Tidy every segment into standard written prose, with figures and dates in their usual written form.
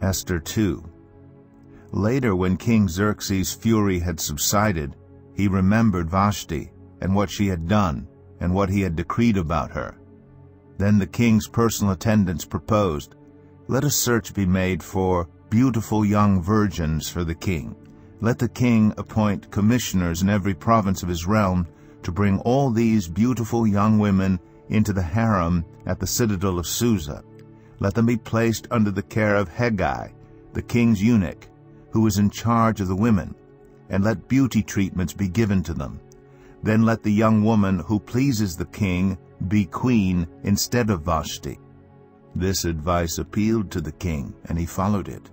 Esther 2. Later, when King Xerxes' fury had subsided, he remembered Vashti, and what she had done, and what he had decreed about her. Then the king's personal attendants proposed, "Let a search be made for beautiful young virgins for the king. Let the king appoint commissioners in every province of his realm to bring all these beautiful young women into the harem at the citadel of Susa. Let them be placed under the care of Hegai, the king's eunuch, who is in charge of the women, and let beauty treatments be given to them. Then let the young woman who pleases the king be queen instead of Vashti." This advice appealed to the king, and he followed it.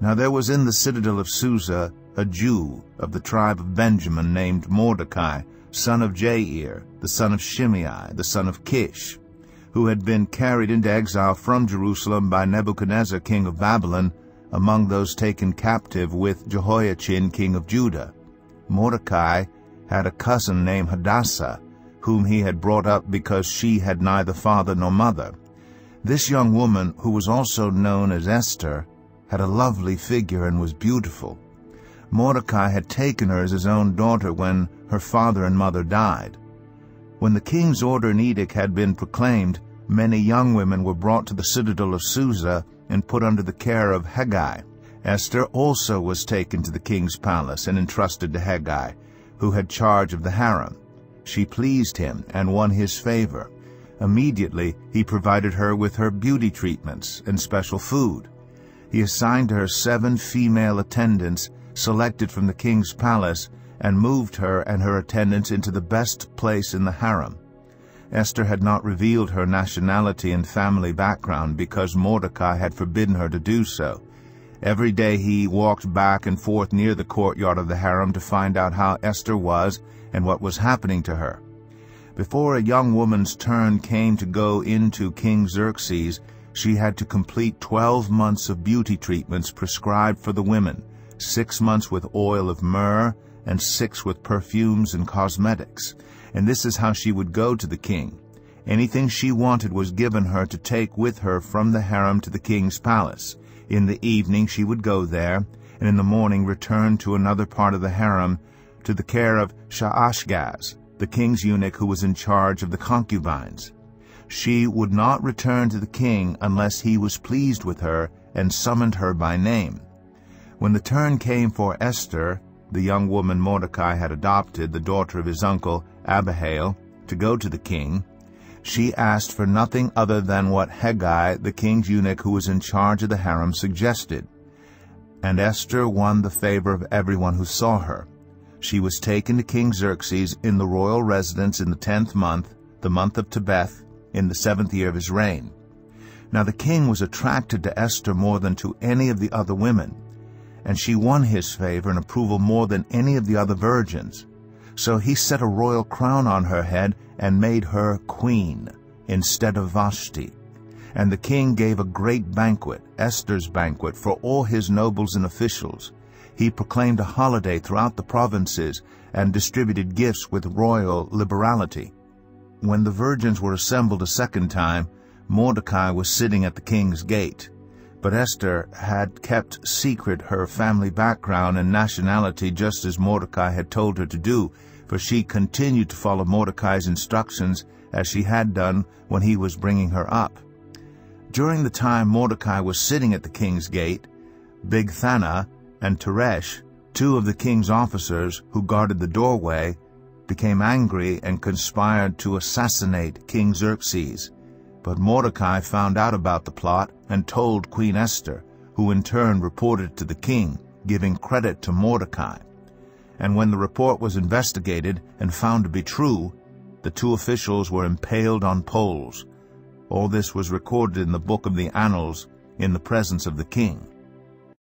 Now there was in the citadel of Susa a Jew of the tribe of Benjamin named Mordecai, son of Jair, the son of Shimei, the son of Kish, who had been carried into exile from Jerusalem by Nebuchadnezzar, king of Babylon, among those taken captive with Jehoiachin, king of Judah. Mordecai had a cousin named Hadassah, whom he had brought up because she had neither father nor mother. This young woman, who was also known as Esther, had a lovely figure and was beautiful. Mordecai had taken her as his own daughter when her father and mother died. When the king's order and edict had been proclaimed, many young women were brought to the citadel of Susa and put under the care of Hegai. Esther also was taken to the king's palace and entrusted to Hegai, who had charge of the harem. She pleased him and won his favor. Immediately he provided her with her beauty treatments and special food. He assigned to her 7 female attendants selected from the king's palace, and moved her and her attendants into the best place in the harem. Esther had not revealed her nationality and family background because Mordecai had forbidden her to do so. Every day he walked back and forth near the courtyard of the harem to find out how Esther was and what was happening to her. Before a young woman's turn came to go into King Xerxes, she had to complete 12 months of beauty treatments prescribed for the women, 6 months with oil of myrrh, and 6 with perfumes and cosmetics. And this is how she would go to the king. Anything she wanted was given her to take with her from the harem to the king's palace. In the evening she would go there, and in the morning return to another part of the harem to the care of Shaashgaz, the king's eunuch who was in charge of the concubines. She would not return to the king unless he was pleased with her and summoned her by name. When the turn came for Esther, the young woman Mordecai had adopted, the daughter of his uncle Abihail, to go to the king, she asked for nothing other than what Hegai, the king's eunuch who was in charge of the harem, suggested. And Esther won the favor of everyone who saw her. She was taken to King Xerxes in the royal residence in the 10th month, the month of Tebeth, in the 7th year of his reign. Now the king was attracted to Esther more than to any of the other women, and she won his favor and approval more than any of the other virgins. So he set a royal crown on her head and made her queen instead of Vashti. And the king gave a great banquet, Esther's banquet, for all his nobles and officials. He proclaimed a holiday throughout the provinces and distributed gifts with royal liberality. When the virgins were assembled a second time, Mordecai was sitting at the king's gate. But Esther had kept secret her family background and nationality, just as Mordecai had told her to do, for she continued to follow Mordecai's instructions as she had done when he was bringing her up. During the time Mordecai was sitting at the king's gate, Bigthana and Teresh, 2 of the king's officers who guarded the doorway, became angry and conspired to assassinate King Xerxes. But Mordecai found out about the plot and told Queen Esther, who in turn reported it to the king, giving credit to Mordecai. And when the report was investigated and found to be true, the 2 officials were impaled on poles. All this was recorded in the book of the Annals in the presence of the king.